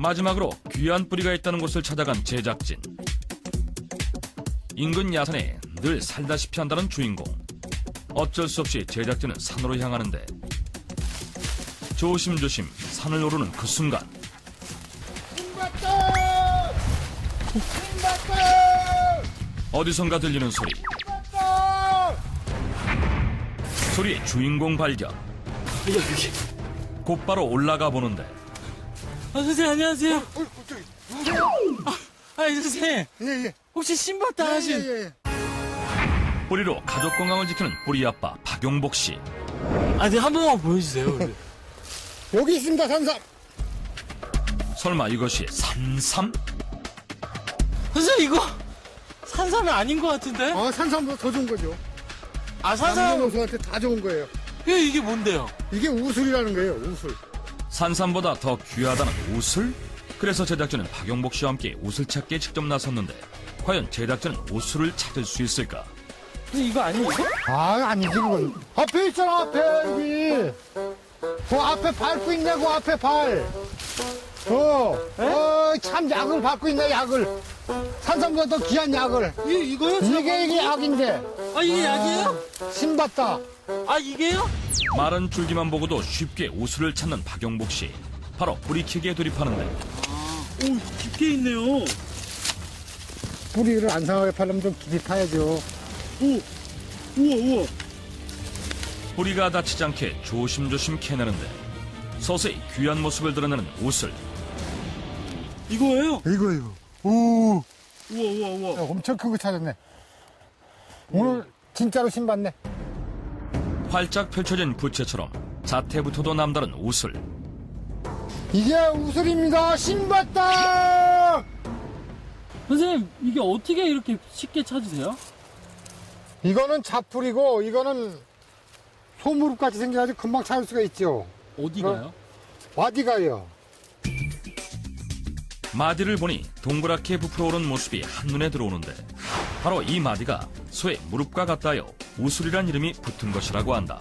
마지막으로 귀한 뿌리가 있다는 곳을 찾아간 제작진. 인근 야산에 늘 살다시피 한다는 주인공. 어쩔 수 없이 제작진은 산으로 향하는데 조심조심 산을 오르는 그 순간 어디선가 들리는 소리. 소리의 주인공 발견. 곧바로 올라가 보는데 선생님 안녕하세요. 선생님. 예. 혹시 신봤다 하신? 예. 뿌리로 가족 건강을 지키는 뿌리 아빠 박용복 씨. 네, 한 번만 보여주세요. 근데. 여기 있습니다, 산삼. 설마 이것이 산삼? 선생님 이거 산삼이 아닌 것 같은데? 산삼보다 더 좋은 거죠. 산삼. 남녀노소한테 다 좋은 거예요. 이게 뭔데요? 이게 우술이라는 거예요, 우술. 산삼보다 더 귀하다는 우술? 그래서 제작진은 박용복 씨와 함께 우술 찾기에 직접 나섰는데 과연 제작진은 우술을 찾을 수 있을까? 근데 이거 아니에요? 아니지, 그건. 앞에 있잖아, 앞에, 여기. 그 앞에 밟고 있네, 그 앞에 발. 참 약을 밟고 있네, 약을. 산삼보다 더 귀한 약을. 이거요? 이게 약인데. 이게 약이에요? 신봤다. 이게요? 마른 줄기만 보고도 쉽게 우술을 찾는 박용복 씨. 바로 뿌리캐기에 돌입하는데 오, 깊게 있네요. 뿌리를 안 상하게 팔려면 좀 깊이 파야죠. 우와. 뿌리가 다치지 않게 조심조심 캐내는데 서서히 귀한 모습을 드러내는 우술. 이거예요? 이거. 오. 우와. 엄청 큰 거 찾았네. 오늘 진짜로 신봤네. 활짝 펼쳐진 부채처럼 자태부터도 남다른 우술. 이게 우술입니다. 신봤다. 선생님 이게 어떻게 이렇게 쉽게 찾으세요? 이거는 자풀이고 이거는 소무릎같이 생겨가지고 금방 찾을 수가 있죠. 어디가요? 와디가요. 마디를 보니 동그랗게 부풀어 오른 모습이 한눈에 들어오는데 바로 이 마디가 소의 무릎과 같다여 우술이란 이름이 붙은 것이라고 한다.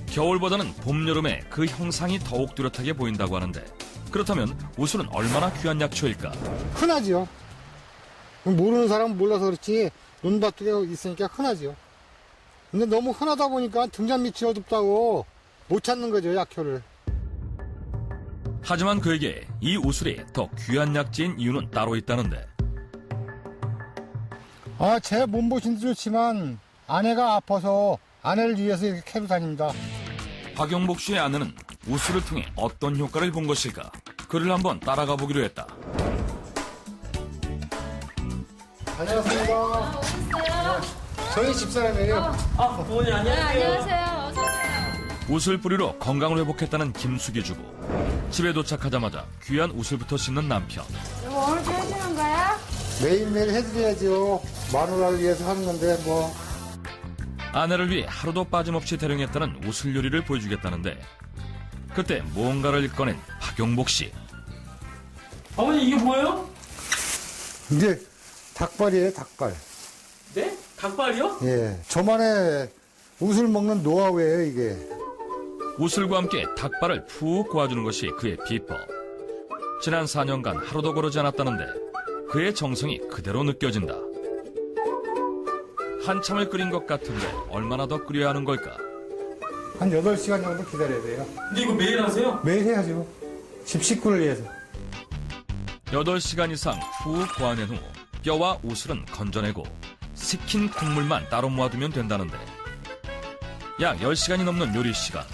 겨울보다는 봄, 여름에 그 형상이 더욱 뚜렷하게 보인다고 하는데 그렇다면 우술은 얼마나 귀한 약초일까? 흔하지요. 모르는 사람은 몰라서 그렇지 논밭에 있으니까 흔하지요. 근데 너무 흔하다 보니까 등잔 밑이 어둡다고 못 찾는 거죠, 약효를. 하지만 그에게 이 우술이 더 귀한 약재인 이유는 따로 있다는데 제 몸보신도 좋지만 아내가 아파서 아내를 위해서 이렇게 캐러 다닙니다. 박용복 씨의 아내는 우술을 통해 어떤 효과를 본 것일까? 그를 한번 따라가 보기로 했다. 안녕하십니까. 어딨어요? 저희 집사람이에요. 부모님 안녕하세요. 안녕하세요. 어서오세요. 우술 뿌리로 건강을 회복했다는 김숙이 주부. 집에 도착하자마자 귀한 우술부터 씻는 남편. 이거 오늘도 해주는 거야? 매일매일 해드려야죠. 마누라를 위해서 하는 건데 뭐. 아내를 위해 하루도 빠짐없이 대령했다는 우술 요리를 보여주겠다는데 그때 무언가를 꺼낸 박용복 씨. 어머니 이게 뭐예요? 이게 닭발이에요, 닭발. 네? 닭발이요? 예. 저만의 우술 먹는 노하우예요, 이게. 우술과 함께 닭발을 푹 고아주는 것이 그의 비법. 지난 4년간 하루도 거르지 않았다는데 그의 정성이 그대로 느껴진다. 한참을 끓인 것 같은데 얼마나 더 끓여야 하는 걸까? 한 8시간 정도 기다려야 돼요. 근데 이거 매일 하세요? 매일 해야죠. 집 식구를 위해서. 8시간 이상 푹 고아낸 후 뼈와 우술은 건져내고 식힌 국물만 따로 모아두면 된다는데 약 10시간이 넘는 요리 시간.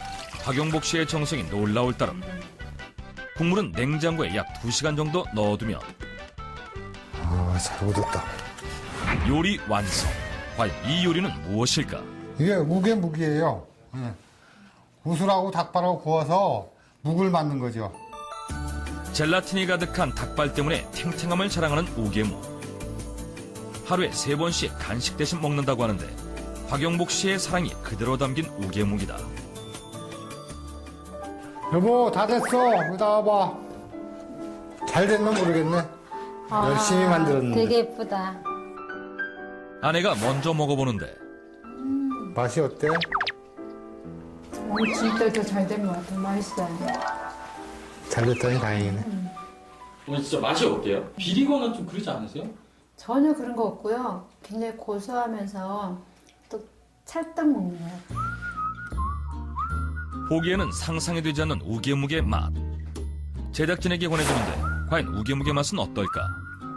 박용복 씨의 정성이 놀라울 따름. 국물은 냉장고에 약 2시간 정도 넣어두면 잘 얻었다. 요리 완성. 과연 이 요리는 무엇일까? 이게 우개묵이에요. 예. 우술하고 닭발하고 구워서 묵을 만든 거죠. 젤라틴이 가득한 닭발 때문에 탱탱함을 자랑하는 우개묵. 하루에 3번씩 간식 대신 먹는다고 하는데 박용복 씨의 사랑이 그대로 담긴 우개묵이다. 여보, 다 됐어. 여기 나와봐. 잘 됐나 모르겠네. 열심히 만들었는데. 되게 예쁘다. 아내가 먼저 먹어보는데 맛이 어때? 진짜 더 잘 된 것 같아. 맛있어요. 잘 됐다니 다행이네. 오늘 진짜 맛이 어때요? 비리거나 좀 그러지 않으세요? 전혀 그런 거 없고요. 굉장히 고소하면서 또 찰떡 먹는 거예요. 보기에는 상상이 되지 않는 우게무게 맛. 제작진에게 권해주는데 과연 우게무게 맛은 어떨까?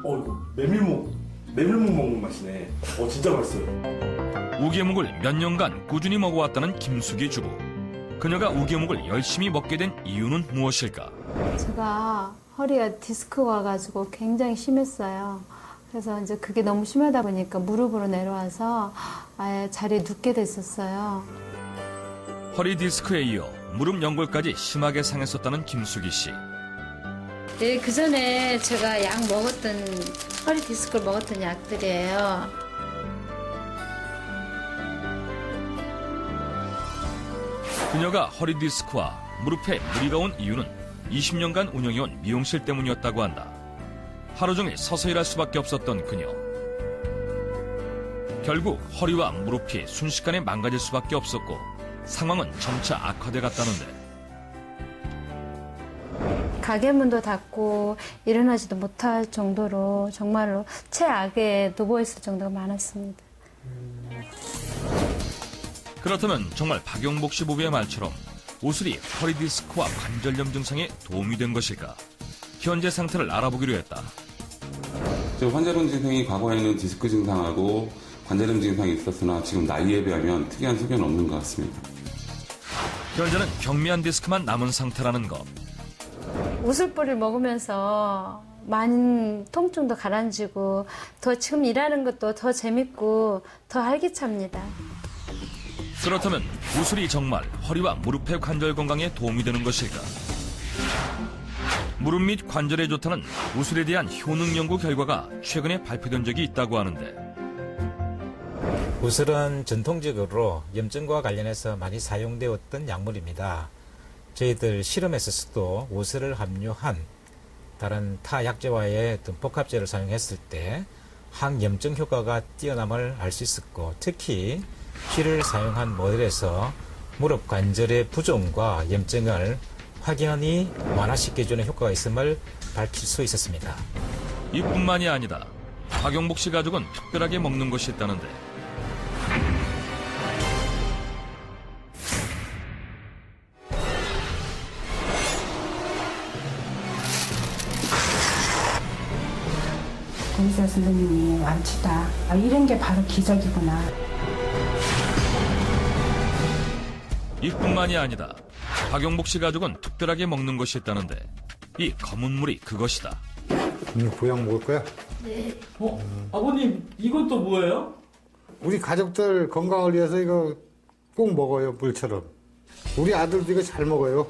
이거 메밀묵 먹는 맛이네. 진짜 맛있어요. 우게묵을 몇 년간 꾸준히 먹어왔다는 김숙이 주부. 그녀가 우게묵을 열심히 먹게 된 이유는 무엇일까? 제가 허리가 디스크가 와가지고 굉장히 심했어요. 그래서 이제 그게 너무 심하다 보니까 무릎으로 내려와서 아예 자리에 눕게 됐었어요. 허리 디스크에 이어 무릎 연골까지 심하게 상했었다는 김숙이 씨. 네, 그 전에 제가 약 먹었던 허리 디스크를 먹었던 약들이에요. 그녀가 허리 디스크와 무릎에 무리가 온 이유는 20년간 운영해온 미용실 때문이었다고 한다. 하루 종일 서서 일할 수밖에 없었던 그녀. 결국 허리와 무릎이 순식간에 망가질 수밖에 없었고 상황은 점차 악화돼 갔다는데. 가게 문도 닫고 일어나지도 못할 정도로 정말로 최악에 누워있을 정도가 많았습니다. 그렇다면 정말 박용복 씨 부부의 말처럼 우슬이 허리 디스크와 관절염 증상에 도움이 된 것일까? 현재 상태를 알아보기로 했다. 환절염 증상이 과거에는 디스크 증상하고 관절염 증상이 있었으나 지금 나이에 비하면 특이한 소견은 없는 것 같습니다. 현재는 경미한 디스크만 남은 상태라는 것. 우슬뿌리를 먹으면서 많은 통증도 가라앉히고 더 지금 일하는 것도 더 재밌고 더 활기찹니다. 그렇다면 우슬이 정말 허리와 무릎의 관절 건강에 도움이 되는 것일까? 무릎 및 관절에 좋다는 우슬에 대한 효능 연구 결과가 최근에 발표된 적이 있다고 하는데, 우슬은 전통적으로 염증과 관련해서 많이 사용되었던 약물입니다. 저희들 실험에서도 우슬을 함유한 다른 타 약제와의 어떤 복합제를 사용했을 때 항염증 효과가 뛰어남을 알 수 있었고, 특히 실을 사용한 모델에서 무릎 관절의 부종과 염증을 확연히 완화시켜주는 효과가 있음을 밝힐 수 있었습니다. 이뿐만이 아니다. 박용복 씨 가족은 특별하게 먹는 것이 있다는데, 의사 선생님이 완치다. 이런 게 바로 기적이구나. 이뿐만이 아니다. 박용복 씨 가족은 특별하게 먹는 것이 있다는데, 이 검은 물이 그것이다. 보양 먹을 거야? 아버님, 이건 또 뭐예요? 우리 가족들 건강을 위해서 이거 꼭 먹어요, 물처럼. 우리 아들도 이거 잘 먹어요.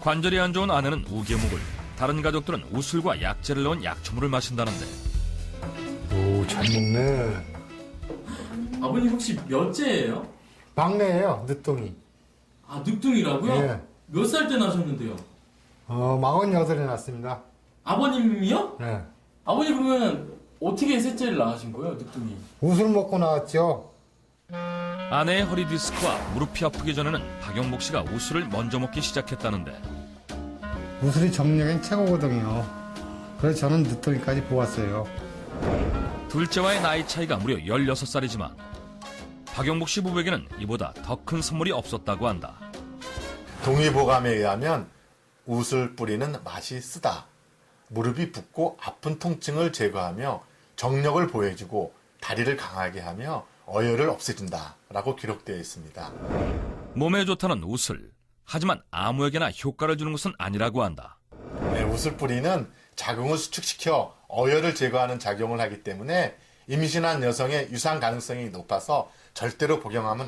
관절이 안 좋은 아내는 우게묵을, 다른 가족들은 우슬과 약재를 넣은 약초물을 마신다는데, 오, 잘 먹네. 아버님 혹시 몇째예요? 막내예요, 늦둥이. 아, 늑둥이라고요? 예. 몇 살 때 나셨는데요? 48에 났습니다. 아버님이요? 네. 아버님 그러면 어떻게 셋째를 낳으신 거예요, 늑둥이? 우술 먹고 나왔죠. 아내의 허리 디스크와 무릎이 아프기 전에는 박용복 씨가 우슬을 먼저 먹기 시작했다는데, 우술이 정력엔 최고거든요. 그래서 저는 늦둥이까지 보았어요. 둘째와의 나이 차이가 무려 16살이지만 박용복 씨 부부에게는 이보다 더 큰 선물이 없었다고 한다. 동의보감에 의하면 우슬 뿌리는 맛이 쓰다. 무릎이 붓고 아픈 통증을 제거하며 정력을 보여주고 다리를 강하게 하며 어혈을 없애준다 라고 기록되어 있습니다. 몸에 좋다는 우슬. 하지만 아무에게나 효과를 주는 것은 아니라고 한다. 우슬 뿌리는 자궁을 수축시켜 어혈을 제거하는 작용을 하기 때문에 임신한 여성의 유산 가능성이 높아서 절대로 복용하면